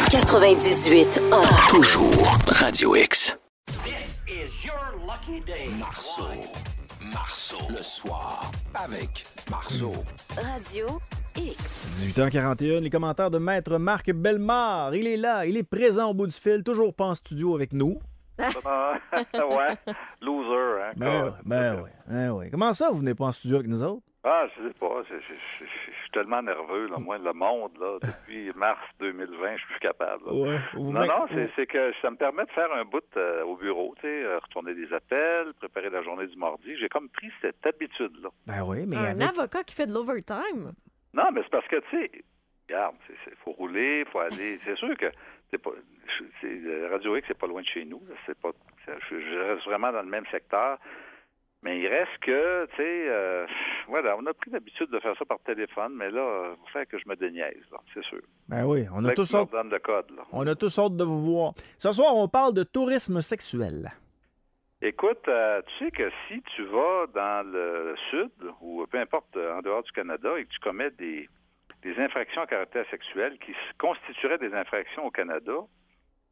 98.1. Toujours Radio X. Marceau, le soir, avec Marceau. Radio X. 18h41, les commentaires de Maître Marc Bellemare. Il est là, il est présent au bout du fil, toujours pas en studio avec nous. Ouais, loser, hein. Ben ouais. Comment ça, vous venez pas en studio avec nous autres? Ah, je sais pas, je suis tellement nerveux, là. Moi, le monde, là, depuis mars 2020, je suis plus capable. Là. Ouais, Non, c'est que ça me permet de faire un bout au bureau, tu sais, retourner des appels, préparer la journée du mardi. J'ai comme pris cette habitude-là. Ben oui, mais un avocat qui fait de l'overtime? Non, mais c'est parce que, tu sais, regarde, faut rouler, faut aller. C'est sûr que Radio X, c'est pas loin de chez nous. Là. Je reste vraiment dans le même secteur. Mais il reste que, tu sais, voilà, on a pris l'habitude de faire ça par téléphone, mais là, il faut faire que je me déniaise, là, c'est sûr. Ben oui, on a tous hâte. Le code, là. On a tous hâte de vous voir. Ce soir, on parle de tourisme sexuel. Écoute, tu sais que si tu vas dans le sud, ou peu importe, en dehors du Canada, et que tu commets des infractions à caractère sexuel qui constitueraient des infractions au Canada,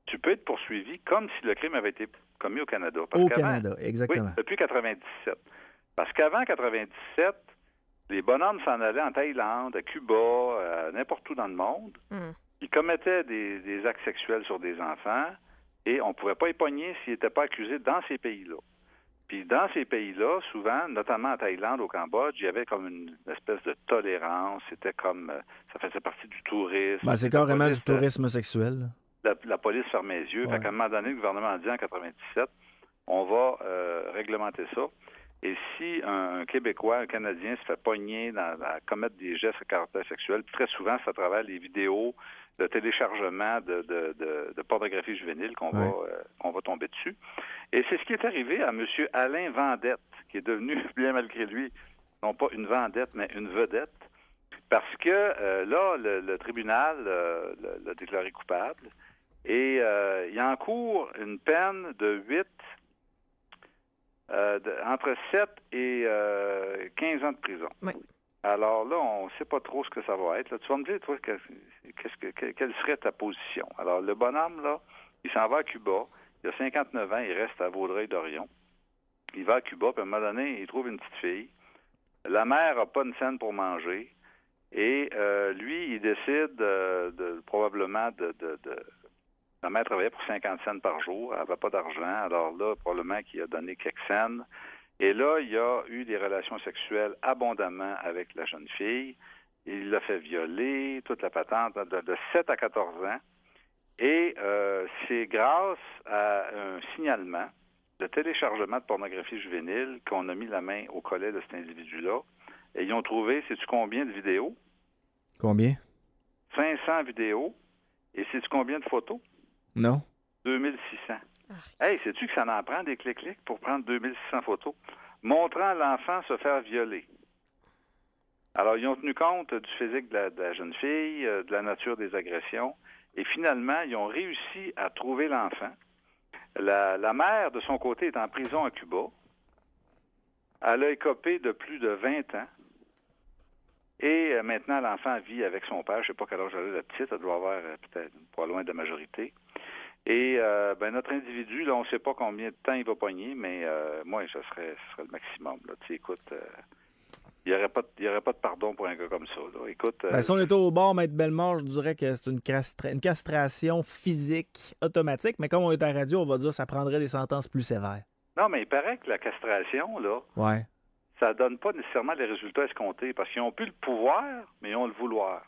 tu peux être poursuivi comme si le crime avait été commis au Canada. Canada, exactement. Oui, depuis 97. Parce qu'avant 97, les bonhommes s'en allaient en Thaïlande, à Cuba, n'importe où dans le monde. Ils commettaient des actes sexuels sur des enfants et on ne pouvait pas les pogner s'ils n'étaient pas accusés dans ces pays-là. Puis dans ces pays-là, souvent, notamment en Thaïlande, au Cambodge, il y avait comme une espèce de tolérance. C'était comme... ça faisait partie du tourisme. Ben, c'est carrément du tourisme sexuel. La police fermait les yeux. Ouais. Fait qu'à un moment donné, le gouvernement a dit en 97, on va réglementer ça. Et si un Québécois, un Canadien se fait pogner à commettre des gestes à caractère sexuel, très souvent, c'est à travers les vidéos de téléchargement de pornographie juvénile qu'on va tomber dessus. Et c'est ce qui est arrivé à M. Alain Vendette, qui est devenu, bien malgré lui, non pas une vendette, mais une vedette, parce que là, le tribunal l'a déclaré coupable et il encourt une peine de 8, entre 7 et 15 ans de prison. Oui. Alors là, on ne sait pas trop ce que ça va être. Là, tu vas me dire, toi, quelle serait ta position? Alors, le bonhomme, là, il s'en va à Cuba. Il a 59 ans, il reste à Vaudreuil-Dorion. Il va à Cuba, puis à un moment donné, il trouve une petite fille. La mère n'a pas une scène pour manger. Et lui, il décide probablement la mère travaillait pour 50 cents par jour. Elle n'avait pas d'argent. Alors là, probablement qu'il a donné quelques cents. Et là, il y a eu des relations sexuelles abondamment avec la jeune fille. Il l'a fait violer, toute la patente, de 7 à 14 ans. Et c'est grâce à un signalement de téléchargement de pornographie juvénile qu'on a mis la main au collet de cet individu-là. Et ils ont trouvé, sais-tu combien de vidéos? Combien? 500 vidéos. Et sais-tu combien de photos? Non. 2600. Hey, sais-tu que ça en prend des clics-clics pour prendre 2600 photos? Montrant l'enfant se faire violer. Alors, ils ont tenu compte du physique de la jeune fille, de la nature des agressions, et finalement, ils ont réussi à trouver l'enfant. La mère, de son côté, est en prison à Cuba. Elle a écopé de plus de 20 ans. Et maintenant, l'enfant vit avec son père. Je ne sais pas quel âge elle a, la petite. Elle doit avoir peut-être pas loin de la majorité. Et notre individu, là, on ne sait pas combien de temps il va pogner, mais moi, ce serait le maximum. Là. Tu sais, écoute, il n'y aurait pas de pardon pour un gars comme ça. Là. Écoute, si on était au bord, Maître Bellemare, je dirais que c'est une castration physique automatique, mais comme on est à la radio, on va dire que ça prendrait des sentences plus sévères. Non, mais il paraît que la castration, là, ça donne pas nécessairement les résultats escomptés, parce qu'ils n'ont plus le pouvoir, mais ils ont le vouloir.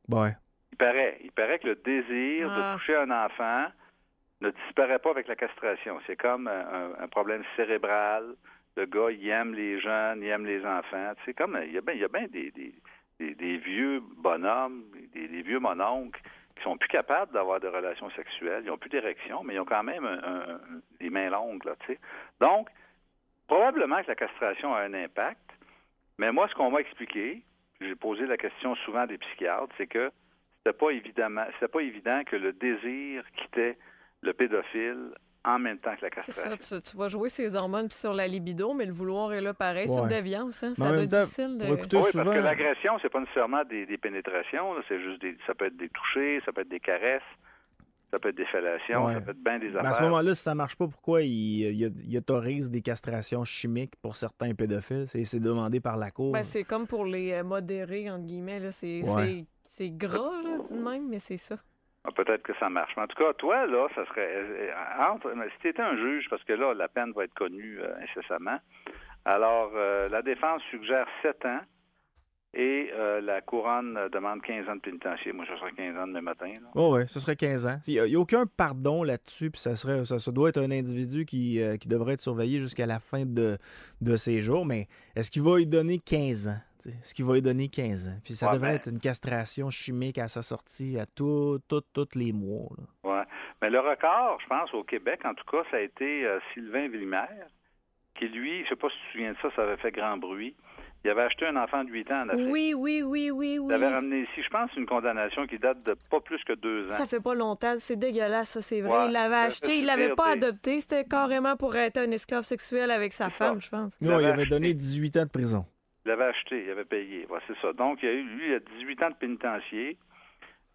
Ouais. Il paraît que le désir de toucher un enfant ne disparaît pas avec la castration. C'est comme un problème cérébral. Le gars, il aime les jeunes, il aime les enfants. Tu sais, comme il y a bien des vieux bonhommes, des vieux mononcles qui sont plus capables d'avoir de relations sexuelles. Ils n'ont plus d'érection, mais ils ont quand même des mains longues, là, tu sais. Donc, probablement que la castration a un impact, mais moi, ce qu'on m'a expliqué, j'ai posé la question souvent à des psychiatres, c'est que c'était pas évident que le désir quittait le pédophile en même temps que la castration. C'est ça, tu vas jouer ses hormones sur la libido, mais le vouloir est là pareil. C'est une déviance, hein? Ça doit être difficile de... Oui, parce que l'agression, c'est pas nécessairement des pénétrations, là, c'est juste ça peut être des touchers, ça peut être des caresses, Ça peut être des fellations, ça peut être bien des affaires. À ce moment-là, si ça marche pas, pourquoi il autorise des castrations chimiques pour certains pédophiles? C'est demandé par la Cour. C'est comme pour les modérés, entre guillemets. Là. C'est gras, là, tout de même, mais c'est ça. Peut-être que ça marche. Mais en tout cas, toi, là, ça serait... si tu étais un juge, parce que là, la peine va être connue incessamment, alors la défense suggère 7 ans et la couronne demande 15 ans de pénitencier. Moi, ça serait 15 ans demain matin. Oui, ce serait 15 ans. Il n'y a aucun pardon là-dessus, puis ça doit être un individu qui devrait être surveillé jusqu'à la fin de ses jours, mais est-ce qu'il va lui donner 15 ans? Est-ce qu'il va lui donner 15 ans? Puis ça devrait être une castration chimique à sa sortie à tous les mois. Oui, mais le record, je pense, au Québec, en tout cas, ça a été Sylvain Villemère, qui, lui, je ne sais pas si tu te souviens de ça, ça avait fait grand bruit. Il avait acheté un enfant de 8 ans en Afrique. Oui. Il avait ramené ici, je pense, une condamnation qui date de pas plus que 2 ans. Ça fait pas longtemps, c'est dégueulasse, ça, c'est vrai. Il l'avait acheté, il l'avait pas adopté. C'était carrément pour être un esclave sexuel avec sa femme, je pense. Non, il avait donné 18 ans de prison. Il l'avait acheté, il avait payé. Ouais, c'est ça. Donc, il a 18 ans de pénitencier.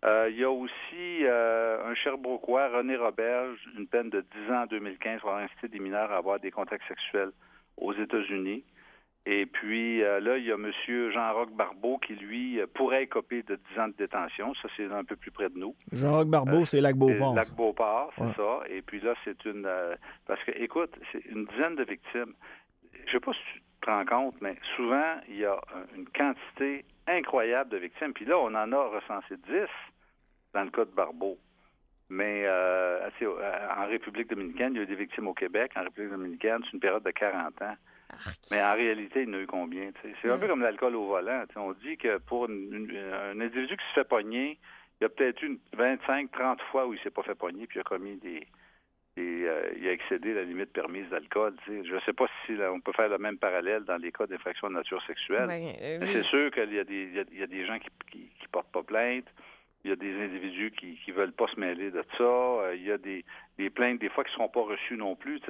Il y a aussi un Sherbrookeois, René Roberge, une peine de 10 ans en 2015 pour avoir incité des mineurs à avoir des contacts sexuels aux États-Unis. Et puis, là, il y a M. Jean-Roch Barbeau qui, lui, pourrait écoper de 10 ans de détention. Ça, c'est un peu plus près de nous. Jean-Roch Barbeau, c'est Lac-Beauport. Lac-Beauport, c'est ça. Et puis là, c'est une... parce que, écoute, c'est une dizaine de victimes. Je sais pas si tu te rends compte, mais souvent, il y a une quantité incroyable de victimes. Puis là, on en a recensé 10 dans le cas de Barbeau. Mais en République dominicaine, il y a eu des victimes au Québec. En République dominicaine, c'est une période de 40 ans. Mais en réalité, il y en a eu combien? T'sais? C'est un peu comme l'alcool au volant. T'sais. On dit que pour un individu qui se fait pogner, il y a peut-être eu 25-30 fois où il ne s'est pas fait pogner, puis il a commis il a excédé la limite permise d'alcool. T'sais. Je ne sais pas si on peut faire le même parallèle dans les cas d'infraction de nature sexuelle. Mais c'est sûr qu'il y a des gens qui portent pas plainte. Il y a des individus qui veulent pas se mêler de ça. Il y a des plaintes, des fois, qui ne seront pas reçues non plus.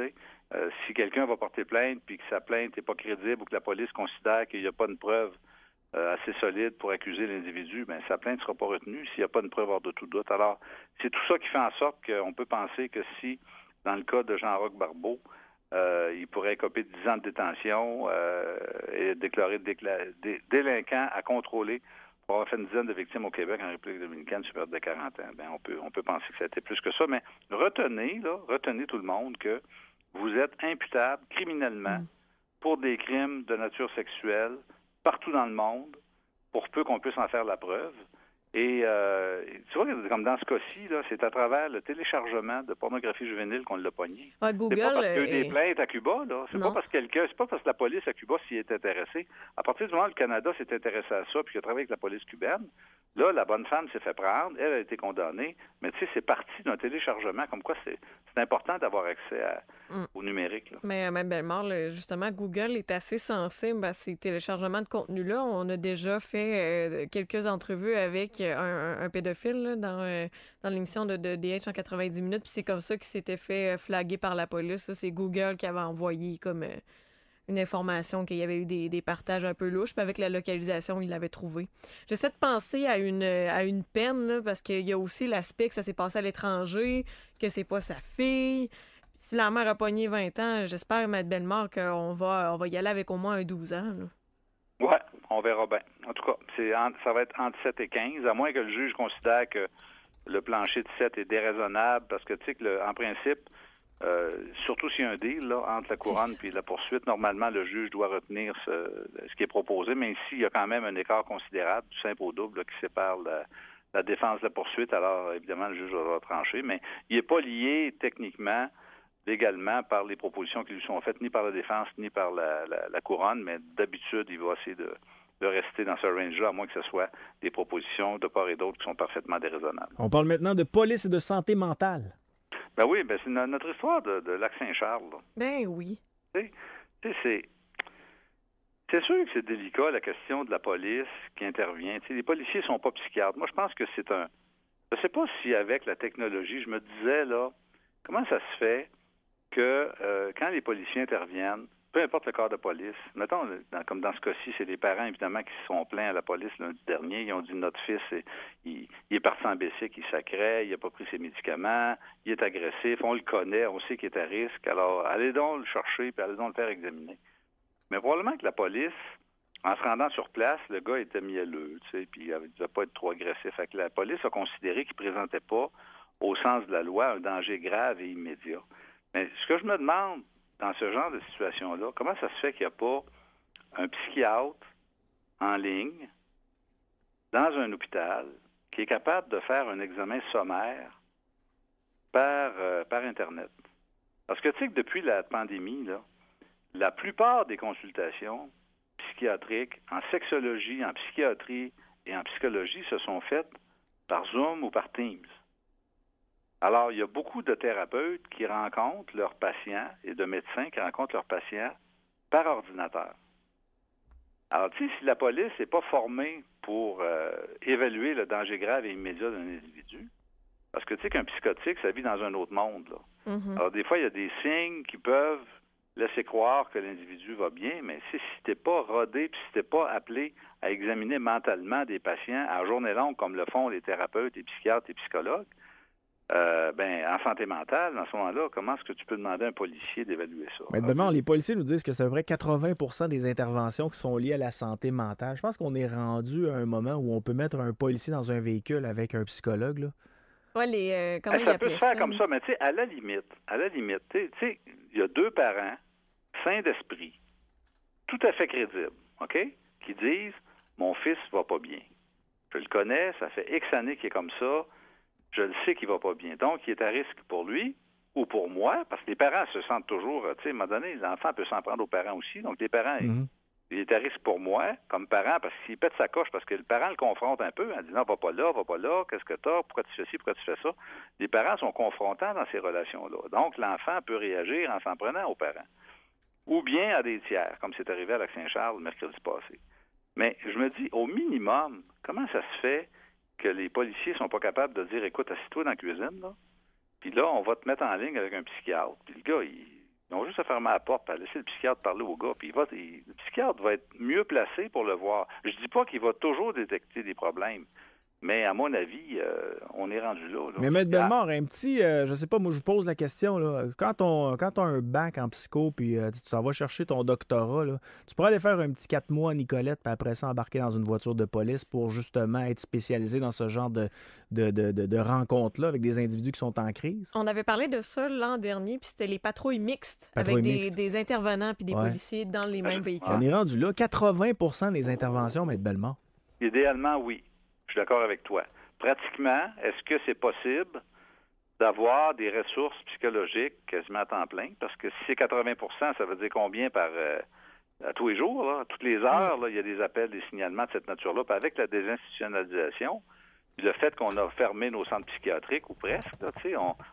Si quelqu'un va porter plainte puis que sa plainte n'est pas crédible ou que la police considère qu'il n'y a pas une preuve assez solide pour accuser l'individu, bien, sa plainte ne sera pas retenue s'il n'y a pas une preuve hors de tout doute. Alors, c'est tout ça qui fait en sorte qu'on peut penser que si, dans le cas de Jean-Roch Barbeau, il pourrait écoper de 10 ans de détention et déclarer délinquant à contrôler pour avoir fait une dizaine de victimes au Québec en République dominicaine sur période de 40 ans. Bien, on peut penser que ça a été plus que ça, mais retenez tout le monde que vous êtes imputable criminellement pour des crimes de nature sexuelle partout dans le monde, pour peu qu'on puisse en faire la preuve. Et tu vois, comme dans ce cas-ci, là, c'est à travers le téléchargement de pornographie juvénile qu'on l'a pogné. Google, c'est pas parce qu'il y a eu des plaintes à Cuba, là. C'est pas parce que la police à Cuba s'y est intéressée. À partir du moment où le Canada s'est intéressé à ça puis qu'il a travaillé avec la police cubaine, là, la bonne femme s'est fait prendre, elle a été condamnée, mais tu sais, c'est parti d'un téléchargement, comme quoi c'est important d'avoir accès au numérique. Là. Mais Mme Bellemare, justement, Google est assez sensible à ces téléchargements de contenu-là. On a déjà fait quelques entrevues avec un pédophile là, dans l'émission de DH en 90 minutes, puis c'est comme ça qu'il s'était fait flaguer par la police. Ça, c'est Google qui avait envoyé comme une information qu'il y avait eu des partages un peu louches, puis avec la localisation, il l'avait trouvé. J'essaie de penser à une peine, là, parce qu'il y a aussi l'aspect que ça s'est passé à l'étranger, que c'est pas sa fille. Si la mère a pogné 20 ans, j'espère, Mme Bellemare, qu'on va y aller avec au moins un 12 ans. Oui, on verra bien. En tout cas, ça va être entre 7 et 15, à moins que le juge considère que le plancher de 7 est déraisonnable, parce que, tu sais, en principe, surtout s'il y a un deal là, entre la couronne et la poursuite, normalement, le juge doit retenir ce qui est proposé, mais ici, il y a quand même un écart considérable, du simple au double, là, qui sépare la défense de la poursuite. Alors, évidemment, le juge va trancher, mais il n'est pas lié techniquement, légalement, par les propositions qui lui sont faites, ni par la défense, ni par la couronne, mais d'habitude, il va essayer de rester dans ce range-là, à moins que ce soit des propositions de part et d'autre qui sont parfaitement déraisonnables. On parle maintenant de police et de santé mentale. Ben oui, c'est notre histoire de Lac-Saint-Charles. Là. Ben oui. C'est sûr que c'est délicat, la question de la police qui intervient. T'sais, les policiers sont pas psychiatres. Moi, je pense que c'est un... Je sais pas si avec la technologie, je me disais, là, comment ça se fait que quand les policiers interviennent, peu importe le corps de police, mettons, comme dans ce cas-ci, c'est les parents, évidemment, qui se sont plaints à la police lundi dernier. Ils ont dit, notre fils, il est parti en bicycle, il sacrait, il n'a pas pris ses médicaments, il est agressif, on le connaît, on sait qu'il est à risque. Alors, allez donc le chercher, puis allez donc le faire examiner. Mais probablement que la police, en se rendant sur place, le gars était mielleux, tu sais, puis il ne devait pas être trop agressif. Fait que la police a considéré qu'il ne présentait pas, au sens de la loi, un danger grave et immédiat. Mais ce que je me demande, dans ce genre de situation-là, comment ça se fait qu'il n'y a pas un psychiatre en ligne, dans un hôpital, qui est capable de faire un examen sommaire par Internet? Parce que tu sais que depuis la pandémie, là, la plupart des consultations psychiatriques en sexologie, en psychiatrie et en psychologie se sont faites par Zoom ou par Teams. Alors, il y a beaucoup de thérapeutes qui rencontrent leurs patients et de médecins qui rencontrent leurs patients par ordinateur. Alors, tu sais, si la police n'est pas formée pour évaluer le danger grave et immédiat d'un individu, parce que tu sais qu'un psychotique, ça vit dans un autre monde, là. Mm-hmm. Alors, des fois, il y a des signes qui peuvent laisser croire que l'individu va bien, mais si tu n'es pas rodé, puis si tu n'es pas appelé à examiner mentalement des patients à journée longue, comme le font les thérapeutes, les psychiatres et psychologues, en santé mentale, dans ce moment-là, comment est-ce que tu peux demander à un policier d'évaluer ça? Mais demain, les policiers nous disent que c'est vrai 80% des interventions qui sont liées à la santé mentale. Je pense qu'on est rendu à un moment où on peut mettre un policier dans un véhicule avec un psychologue, là. Ouais, comment ça peut se faire comme ça, mais tu sais, à la limite, tu sais, il y a deux parents sains d'esprit, tout à fait crédibles, OK, qui disent « Mon fils va pas bien. Je le connais, ça fait X années qu'il est comme ça, je le sais qu'il va pas bien. Donc, il est à risque pour lui ou pour moi, parce que les parents se sentent toujours, tu sais, à un moment donné, l'enfant peut s'en prendre aux parents aussi, donc les parents... Il est à risque pour moi, comme parent, parce qu'il pète sa coche, parce que le parent le confronte un peu, en disant « va pas là, qu'est-ce que t'as, pourquoi tu fais ci, pourquoi tu fais ça ». Les parents sont confrontants dans ces relations-là. Donc, l'enfant peut réagir en s'en prenant aux parents. Ou bien à des tiers, comme c'est arrivé à Lac-Saint-Charles le mercredi passé. Mais je me dis, au minimum, comment ça se fait que les policiers sont pas capables de dire « écoute, assis-toi dans la cuisine, là, puis là, on va te mettre en ligne avec un psychiatre. » Puis le gars, ils ont juste à fermer la porte et à laisser le psychiatre parler au gars. Puis le psychiatre va être mieux placé pour le voir. Je dis pas qu'il va toujours détecter des problèmes, mais à mon avis, on est rendu là. Mais Maître Bellemare, un petit, je sais pas, moi je vous pose la question, là, quand on a un bac en psycho, puis tu t'en vas chercher ton doctorat, là, tu pourrais aller faire un petit 4 mois à Nicolette, puis après ça embarquer dans une voiture de police pour justement être spécialisé dans ce genre de rencontres-là avec des individus qui sont en crise? On avait parlé de ça l'an dernier, puis c'était les patrouilles mixtes, avec des intervenants puis des policiers dans les mêmes véhicules. On est rendu là, 80% des interventions, Maître Bellemare. Idéalement, oui. Je suis d'accord avec toi. Pratiquement, est-ce que c'est possible d'avoir des ressources psychologiques quasiment à temps plein? Parce que si c'est 80%, ça veut dire combien à tous les jours, là, toutes les heures, là, il y a des appels, des signalements de cette nature-là. Puis avec la désinstitutionnalisation, le fait qu'on a fermé nos centres psychiatriques, ou presque, là,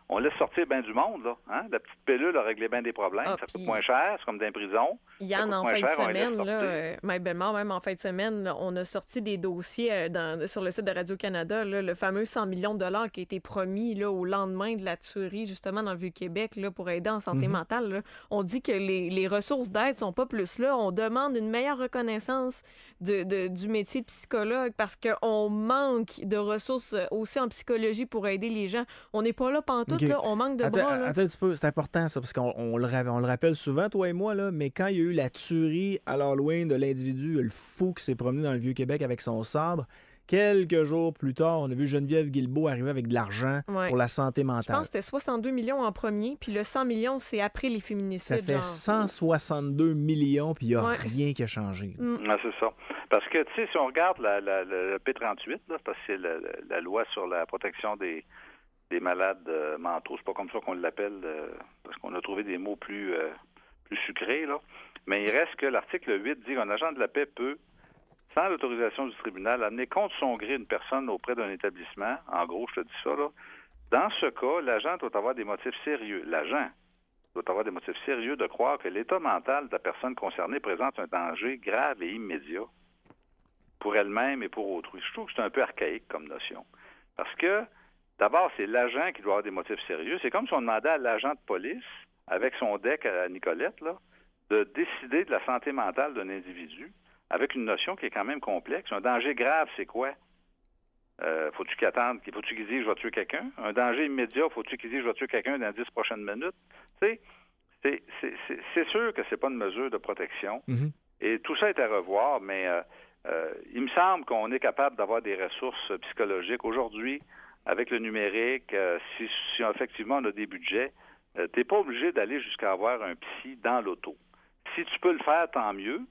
on laisse sortir bien du monde. Là, hein? La petite pilule a réglé bien des problèmes. Ça coûte moins cher, c'est comme dans les prisons. Yann, en fin de semaine, Maître Bellemare, même en fin de semaine, là, on a sorti des dossiers sur le site de Radio-Canada, là, le fameux 100 millions de dollars qui a été promis là, au lendemain de la tuerie, justement, dans le Vieux-Québec, là, pour aider en santé mentale. Là. On dit que les ressources d'aide sont pas plus là. On demande une meilleure reconnaissance du métier de psychologue parce qu'on manque de ressources aussi en psychologie pour aider les gens. On n'est pas là pantoute, là, on manque de bras. Là. Attends un petit peu, c'est important ça, parce qu'on le rappelle souvent, toi et moi, là, mais quand il y a eu la tuerie à l'Halloween de l'individu, le fou qui s'est promené dans le Vieux-Québec avec son sabre, quelques jours plus tard, on a vu Geneviève Guilbeault arriver avec de l'argent pour la santé mentale. Je pense que c'était 62 millions en premier, puis le 100 millions, c'est après les féminicides. Ça fait 162 millions, puis il n'y a rien qui a changé. Ah, c'est ça. Parce que, tu sais, si on regarde le P38, là, parce que c'est la loi sur la protection des malades mentaux, c'est pas comme ça qu'on l'appelle, parce qu'on a trouvé des mots plus sucrés, là. Mais il reste que l'article 8 dit qu'un agent de la paix peut, sans l'autorisation du tribunal, amener contre son gré une personne auprès d'un établissement. En gros, je te dis ça, là. Dans ce cas, l'agent doit avoir des motifs sérieux. L'agent doit avoir des motifs sérieux de croire que l'état mental de la personne concernée présente un danger grave et immédiat pour elle-même et pour autrui. Je trouve que c'est un peu archaïque comme notion. Parce que, d'abord, c'est l'agent qui doit avoir des motifs sérieux. C'est comme si on demandait à l'agent de police, avec son deck à Nicolette, là, de décider de la santé mentale d'un individu avec une notion qui est quand même complexe. Un danger grave, c'est quoi? Faut-tu qu'il attende? Faut-tu qu'il dise « je vais tuer quelqu'un ». Un danger immédiat, faut-tu qu'il dise « je vais tuer quelqu'un dans les 10 prochaines minutes ». Tu sais, c'est sûr que c'est pas une mesure de protection. Mm-hmm. Et tout ça est à revoir, mais il me semble qu'on est capable d'avoir des ressources psychologiques. Aujourd'hui, avec le numérique, si effectivement on a des budgets, t'es pas obligé d'aller jusqu'à avoir un psy dans l'auto. Si tu peux le faire, tant mieux.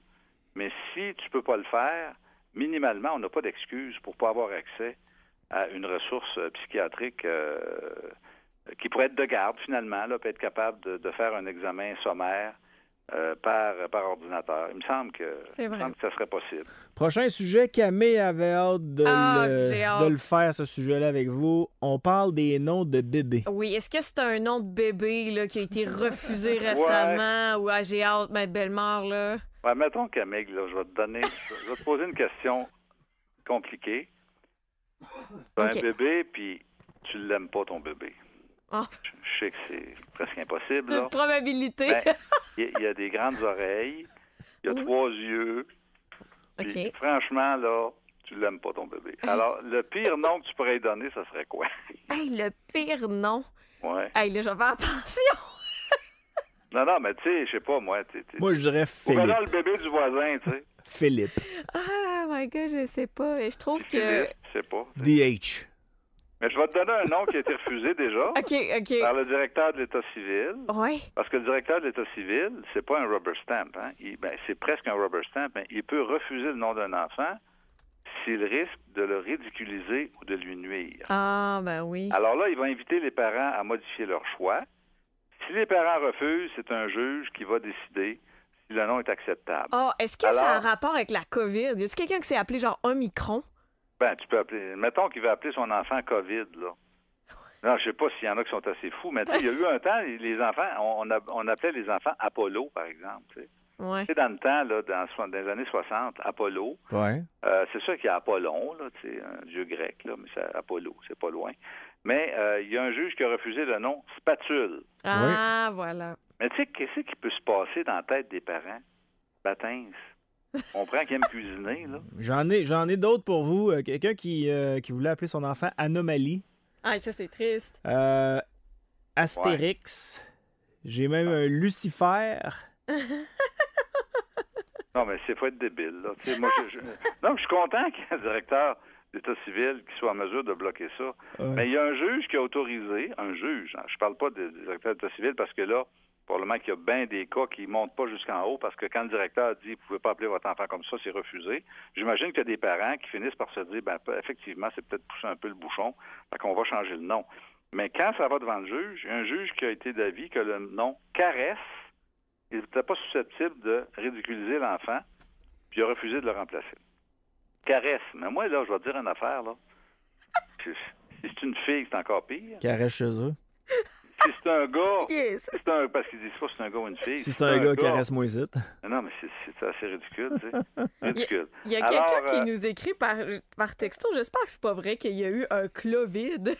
Mais si tu peux pas le faire, minimalement, on n'a pas d'excuse pour pas avoir accès à une ressource psychiatrique qui pourrait être de garde, finalement, là, peut être capable de faire un examen sommaire par ordinateur. Il me semble que ça serait possible. Prochain sujet, Camille avait hâte de le faire, ce sujet-là, avec vous. On parle des noms de bébés. Oui, est-ce que c'est un nom de bébé là, qui a été refusé récemment? Ou j'ai hâte, ma belle-mère, là? Ouais, mettons, Camille, là, je vais te poser une question compliquée. Tu as un bébé, puis tu l'aimes pas, ton bébé. Oh. Je sais que c'est presque impossible. C'est une probabilité. Il y a des grandes oreilles, il y a 3 yeux. Puis, franchement, là, tu l'aimes pas, ton bébé. Alors, le pire nom que tu pourrais lui donner, ça serait quoi? Le pire nom? Ouais. Là, je vais faire attention. Non, mais tu sais, je sais pas, moi. Moi, je dirais Philippe. Ou alors le bébé du voisin, tu sais. Philippe. Oh my God, je sais pas. Je trouve que... Je sais pas. DH. Mais je vais te donner un nom qui a été refusé déjà OK. par le directeur de l'État civil. Oui. Parce que le directeur de l'État civil, c'est pas un rubber stamp. Hein? C'est presque un rubber stamp. Mais il peut refuser le nom d'un enfant s'il risque de le ridiculiser ou de lui nuire. Ah, ben oui. Alors là, il va inviter les parents à modifier leur choix. Si les parents refusent, c'est un juge qui va décider si le nom est acceptable. Est-ce que ça a un rapport avec la COVID? Y a-t-il quelqu'un qui s'est appelé genre Omicron? Tu peux appeler... Mettons qu'il veut appeler son enfant COVID, là. Non, je sais pas s'il y en a qui sont assez fous, mais il y a eu un temps, les enfants, on appelait les enfants Apollo, par exemple. Tu sais. Ouais. Dans le temps, là, dans les années 60, Apollo, c'est sûr qu'il y a Apollon, là, un dieu grec, là, mais c'est Apollo, c'est pas loin. Mais il y a un juge qui a refusé le nom Spatule. Ah, voilà. Mais tu sais, qu'est-ce qui peut se passer dans la tête des parents? Batins. On prend qui aime cuisiner, là. J'en ai d'autres pour vous. Quelqu'un qui voulait appeler son enfant Anomalie. Ah, ça, c'est triste. Astérix. J'ai même un Lucifer. Non, mais c'est faut être débile, là. Moi, non, je suis content qu'il y ait un directeur d'État civil qui soit en mesure de bloquer ça. Mais il y a un juge qui a autorisé, je parle pas du directeur d'État civil parce que là, probablement qu'il y a bien des cas qui ne montent pas jusqu'en haut parce que quand le directeur dit « vous ne pouvez pas appeler votre enfant comme ça, c'est refusé », j'imagine qu'il y a des parents qui finissent par se dire « effectivement, c'est peut-être pousser un peu le bouchon, fait qu'on va changer le nom ». Mais quand ça va devant le juge, il y a un juge qui a été d'avis que le nom « caresse », il n'était pas susceptible de ridiculiser l'enfant, puis il a refusé de le remplacer. Caresse. Mais moi, là, je vais te dire une affaire, là. Si c'est une fille, c'est encore pire. Caresse chez eux. Si c'est un gars, parce qu'ils disent pas si c'est un gars ou une fille. Si c'est un gars, caresse-moi ici. Non, mais c'est assez ridicule, tu sais. Ridicule. Il y a quelqu'un qui nous écrit par texto, j'espère que c'est pas vrai qu'il y a eu un Clovid.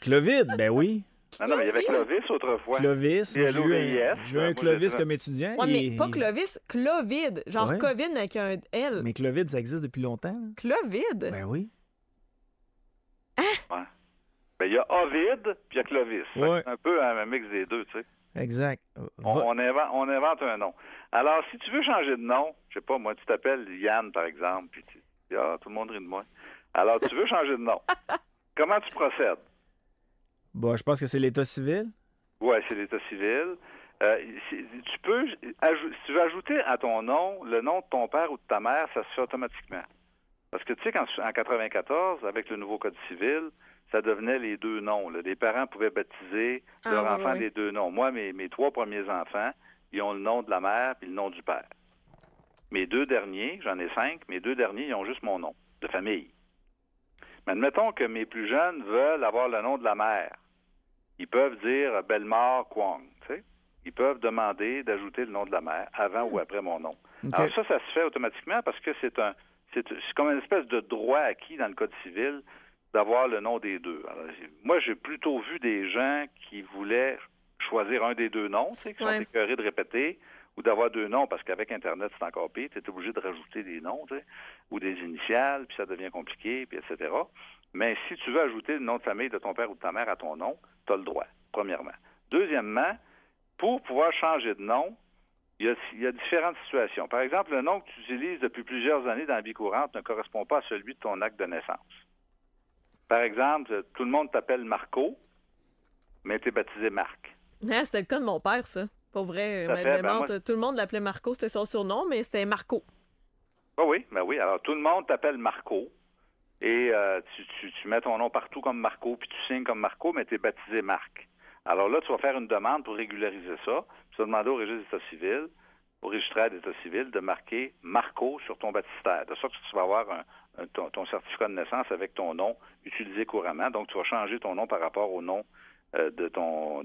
Clovid? Ben oui. Non, mais il y avait Clovis autrefois. Clovis, j'ai eu un Clovis comme étudiant. Oui, mais pas Clovis, Clovid. Genre COVID avec un L. Mais Clovid, ça existe depuis longtemps. Là. Clovid? Ben oui. Hein? Ouais. Ben, il y a Ovid, puis il y a Clovis. Ouais. C'est un peu un mix des deux, tu sais. Exact. On invente un nom. Alors, si tu veux changer de nom, je sais pas, moi, tu t'appelles Yann, par exemple, puis tu dis, tout le monde rit de moi. Alors, tu veux changer de nom. Comment tu procèdes? Bon, je pense que c'est l'État civil. Oui, c'est l'État civil. Tu peux, si tu veux ajouter à ton nom le nom de ton père ou de ta mère, ça se fait automatiquement. Parce que tu sais qu'en 1994, avec le nouveau Code civil, ça devenait les deux noms. Là. Les parents pouvaient baptiser leur enfant des deux noms. Moi, mes 3 premiers enfants, ils ont le nom de la mère et le nom du père. Mes 2 derniers, j'en ai 5, mes 2 derniers, ils ont juste mon nom de famille. Mais admettons que mes plus jeunes veulent avoir le nom de la mère. Ils peuvent dire Bellemare Kwong, tu sais. Ils peuvent demander d'ajouter le nom de la mère avant ou après mon nom. Okay. Alors ça se fait automatiquement parce que c'est comme une espèce de droit acquis dans le Code civil d'avoir le nom des deux. Alors, moi, j'ai plutôt vu des gens qui voulaient choisir un des deux noms, tu sais, qui sont écœurés de répéter, ou d'avoir 2 noms, parce qu'avec Internet, c'est encore pire. Tu es obligé de rajouter des noms, tu sais, ou des initiales, puis ça devient compliqué, puis etc. Mais si tu veux ajouter le nom de famille de ton père ou de ta mère à ton nom, tu as le droit, premièrement. Deuxièmement, pour pouvoir changer de nom, il y a différentes situations. Par exemple, le nom que tu utilises depuis plusieurs années dans la vie courante ne correspond pas à celui de ton acte de naissance. Par exemple, tout le monde t'appelle Marco, mais tu es baptisé Marc. Ah, c'était le cas de mon père, ça. Pour vrai, tout le monde l'appelait Marco, c'était son surnom, mais c'était Marco. Oui. Alors, tout le monde t'appelle Marco. Et tu mets ton nom partout comme Marco, puis tu signes comme Marco, mais tu es baptisé Marc. Alors là, tu vas faire une demande pour régulariser ça. Tu vas demander au registre d'état civil, au registraire d'état civil, de marquer Marco sur ton baptistère. De sorte que tu vas avoir ton certificat de naissance avec ton nom utilisé couramment. Donc, tu vas changer ton nom par rapport au nom de ton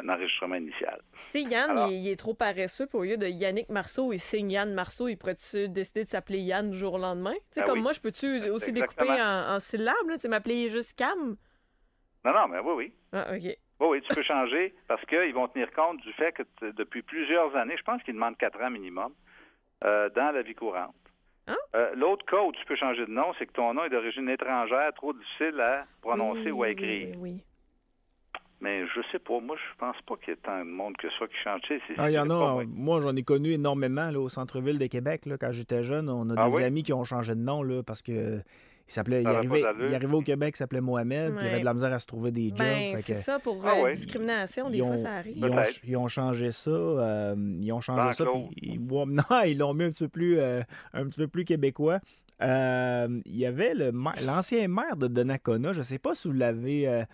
enregistrement initial. Si Yann, alors, il est trop paresseux, puis au lieu de Yannick Marceau, il signe Yann Marceau, il pourrait-tu décider de s'appeler Yann du jour au lendemain? Comme moi, je peux-tu aussi découper en syllabes, m'appeler juste Cam? Non, mais oui. Ah, OK. Oui, tu peux changer parce qu'ils vont tenir compte du fait que depuis plusieurs années, je pense qu'ils demandent 4 ans minimum, dans la vie courante. Hein? L'autre cas où tu peux changer de nom, c'est que ton nom est d'origine étrangère, trop difficile à prononcer ou à écrire. Oui. Mais je sais pas, moi je pense pas qu'il y ait tant de monde que ça qui change. Il y en a, moi j'en ai connu énormément là, au centre-ville de Québec. Là, quand j'étais jeune, on a des amis qui ont changé de nom là, parce que il arrivait au Québec, il s'appelait Mohamed, puis il avait de la misère à se trouver des jobs. C'est ça, pour discrimination, des fois ça arrive. Ils ont changé ça, puis ils l'ont mis un petit peu plus québécois. Il y avait l'ancien maire de Donnacona, je ne sais pas si vous l'avez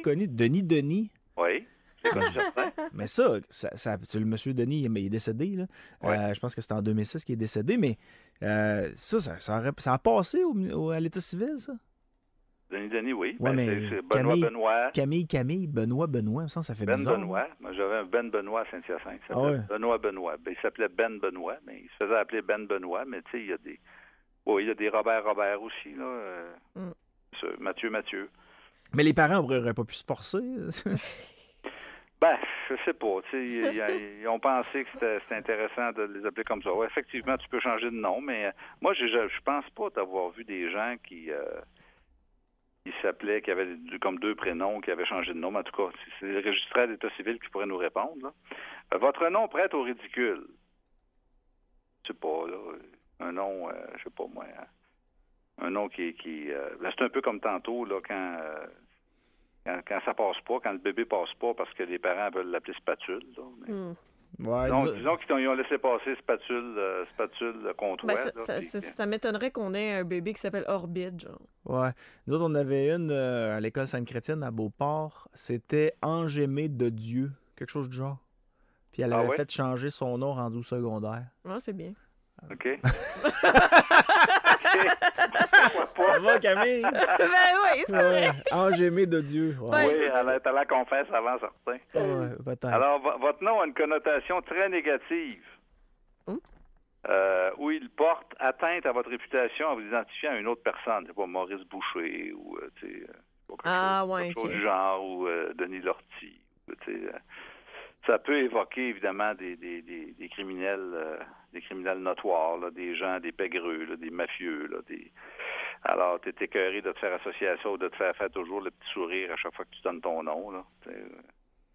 connu, Denis. Oui. Mais ça, le monsieur Denis, il est décédé. Là. Ouais. Je pense que c'était en 2006 qu'il est décédé, mais ça a passé à l'état civil, ça? Denis, oui. Ouais, mais c'est Benoît. Camille, Benoît, ça fait bizarre. Benoît. Moi, j'avais un Benoît à Saint-Hyacinthe. Il s'appelait Benoît. Il s'appelait Benoît, mais il se faisait appeler Benoît, mais tu sais, il y a des... Oui, il y a des Robert aussi, là. Mathieu. Mais les parents n'auraient pas pu se forcer? Je sais pas. Ils ont pensé que c'était intéressant de les appeler comme ça. Ouais, effectivement, tu peux changer de nom, mais moi, je pense pas d'avoir vu des gens qui s'appelaient, qui avaient comme 2 prénoms, qui avaient changé de nom. En tout cas, c'est le registraire d'état civil qui pourrait nous répondre. Là. Votre nom prête au ridicule. Je sais pas, là. Un nom, je sais pas moi, un nom qui c'est un peu comme tantôt, là, quand ça passe pas, quand le bébé passe pas parce que les parents veulent l'appeler spatule. Là, mais... disons qu'ils ont laissé passer spatule comptoir. Ça m'étonnerait qu'on ait un bébé qui s'appelle Orbide, genre. Ouais. Nous autres, on avait une à l'école Sainte-Chrétienne à Beauport. C'était Angémé de Dieu, quelque chose du genre. Puis elle avait fait changer son nom rendu au secondaire. Ah, c'est bien. OK. Ça va, Camille? Oui, c'est vrai. Angémé de Dieu. Ouais. Oui, elle la confesse avant certains. Ouais, peut-être. Alors, votre nom a une connotation très négative. Où il porte atteinte à votre réputation en vous identifiant à une autre personne. C'est pas Maurice Boucher ou quelque chose du genre, ou Denis Lortie. Ça peut évoquer évidemment des criminels notoires, là, des gens, des pégreux, là, des mafieux. Là, Alors, tu es écœuré de te faire associer à ça ou de te faire toujours le petit sourire à chaque fois que tu donnes ton nom. Là.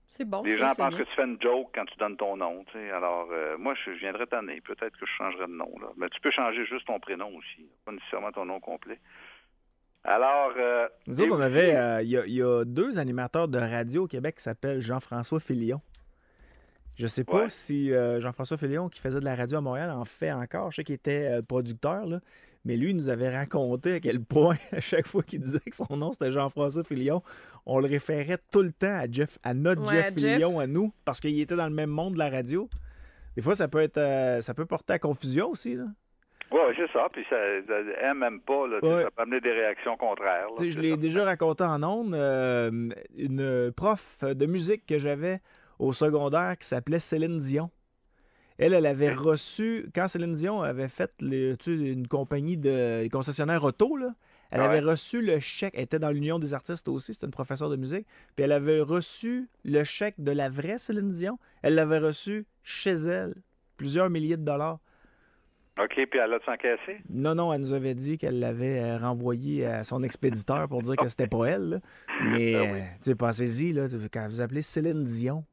C'est bon. Les gens pensent que tu fais une joke quand tu donnes ton nom. Alors, moi, je viendrais t'année. Peut-être que je changerais de nom. Là. Mais tu peux changer juste ton prénom aussi, pas nécessairement ton nom complet. Alors... Nous autres, on avait... Il y a 2 animateurs de radio au Québec qui s'appellent Jean-François Filion. Je sais pas si Jean-François Filion, qui faisait de la radio à Montréal, en fait encore. Je sais qu'il était producteur, là. Mais lui, il nous avait raconté à quel point, à chaque fois qu'il disait que son nom, c'était Jean-François Filion, on le référait tout le temps à notre Jeff Filion, à nous, parce qu'il était dans le même monde de la radio. Des fois, ça peut porter à confusion aussi, là. Oui, c'est ça. Puis ça aime pas. Là, ça peut amener des réactions contraires. Là, je l'ai déjà raconté en ondes. Une prof de musique que j'avais au secondaire qui s'appelait Céline Dion. Elle avait reçu, quand Céline Dion avait fait une compagnie de concessionnaire auto, là, Elle avait reçu le chèque. Elle était dans l'Union des artistes aussi. C'était une professeure de musique. Puis elle avait reçu le chèque de la vraie Céline Dion. Elle l'avait reçu chez elle. Plusieurs milliers de dollars. OK, puis elle l'a-tu encaissé? Non, elle nous avait dit qu'elle l'avait renvoyé à son expéditeur pour dire que c'était pas elle. Là. Mais, oui. tu sais, pensez-y, là, quand vous appelez Céline Dion.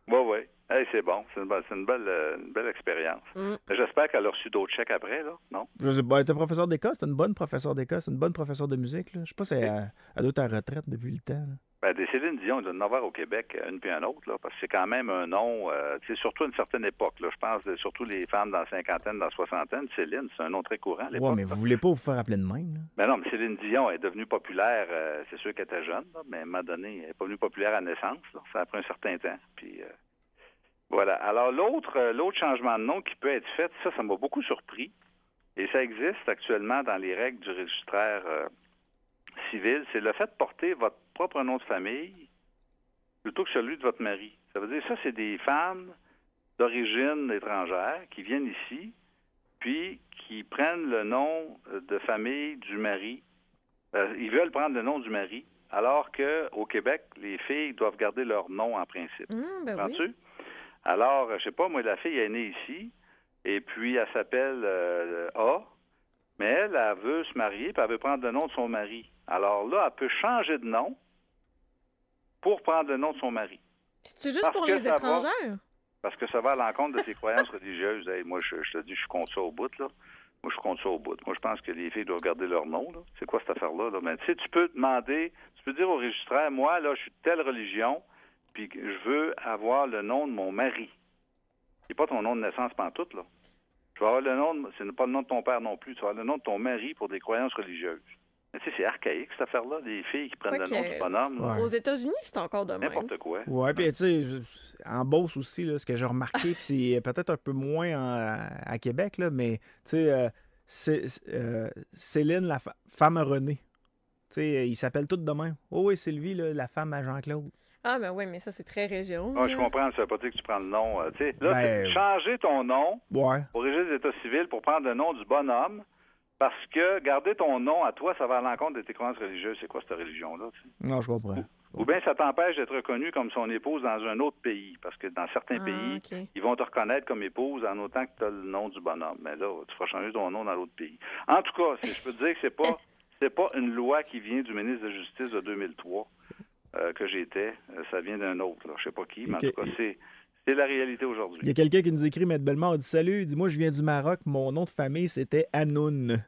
Oui. Hey, c'est bon. C'est une belle expérience. J'espère qu'elle a reçu d'autres chèques après, là, non? Je sais pas, elle était professeure d'école. C'était une bonne professeure d'école. C'est une bonne professeure de musique. Là. Je sais pas si elle doit être en retraite depuis le temps. Là. Ben, des Céline Dion, il doit y en avoir au Québec, une puis un autre, là, parce que c'est quand même un nom, tu sais, surtout à une certaine époque, là, je pense, surtout les femmes dans la cinquantaine, dans la soixantaine, Céline, c'est un nom très courant à l'époque. Oui, mais vous voulez pas vous faire appeler de même, là? Ben non, mais Céline Dion est devenue populaire, c'est sûr qu'elle était jeune, là, mais à un moment donné, elle n'est pas devenue populaire à naissance, là, ça a pris un certain temps, puis voilà. Alors, l'autre changement de nom qui peut être fait, ça m'a beaucoup surpris, et ça existe actuellement dans les règles du registraire civil, c'est le fait de porter votre propre nom de famille plutôt que celui de votre mari. Ça veut dire ça, c'est des femmes d'origine étrangère qui viennent ici, puis qui prennent le nom de famille du mari. Ils veulent prendre le nom du mari, alors qu'au Québec, les filles doivent garder leur nom en principe. Comprends-tu? Oui. Alors, je sais pas, moi, la fille est née ici, et puis elle s'appelle A, mais elle veut se marier, puis elle veut prendre le nom de son mari. Alors là, elle peut changer de nom pour prendre le nom de son mari. C'est juste pour les étrangères? Parce que ça va à l'encontre de ses croyances religieuses. Hey, moi, je te dis, je suis contre ça au bout, là. Moi, je compte ça au bout. Moi, je pense que les filles doivent garder leur nom, là. C'est quoi cette affaire-là, là? Mais tu sais, tu peux dire au registraire, moi, là, je suis de telle religion, puis je veux avoir le nom de mon mari. C'est pas ton nom de naissance pantoute, là. Tu vas avoir le nom, c'est pas le nom de ton père non plus, tu vas avoir le nom de ton mari pour des croyances religieuses. Mais tu sais, c'est archaïque, cette affaire-là, des filles qui prennent le nom du bonhomme. Ouais. Aux États-unis, c'est encore de même. N'importe quoi. Oui, puis tu sais, en Beauce aussi, là, ce que j'ai remarqué, puis c'est peut-être un peu moins à Québec, là, mais tu sais, Céline, la femme à René, tu sais, ils s'appellent tous de même. Oh oui, Sylvie, là, la femme à Jean-Claude. Ah, ben oui, mais ça, c'est très région. Je comprends, ça veut pas dire que tu prends le nom. Tu sais, là, changer ton nom au registre des états civils pour prendre le nom du bonhomme, parce que garder ton nom à toi, ça va à l'encontre de tes croyances religieuses. C'est quoi cette religion-là? Tu sais? Non, je comprends. Ou bien ça t'empêche d'être reconnu comme son épouse dans un autre pays, parce que dans certains pays, ils vont te reconnaître comme épouse en autant que tu as le nom du bonhomme. Mais là, tu feras changer ton nom dans l'autre pays. En tout cas, je peux te dire que c'est pas une loi qui vient du ministre de la Justice de 2003. Que j'étais, ça vient d'un autre, là. Je sais pas qui, mais en tout cas, c'est la réalité aujourd'hui. Il y a quelqu'un qui nous écrit, Maître Bellemare, il dit « Salut, dis-moi, je viens du Maroc, mon nom de famille, c'était Hanoun.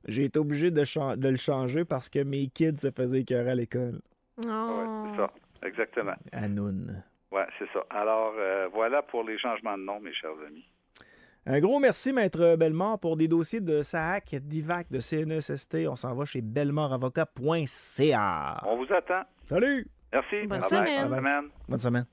J'ai été obligé de le changer parce que mes kids se faisaient écœurer à l'école. » Oui, c'est ça, exactement. Hanoun. Oui, c'est ça. Alors, voilà pour les changements de nom, mes chers amis. Un gros merci, Maître Bellemare, pour des dossiers de SAAC, d'IVAC, de CNESST. On s'en va chez bellemaravocat.ca. On vous attend. Salut! Merci. Bonne semaine. Bonne semaine.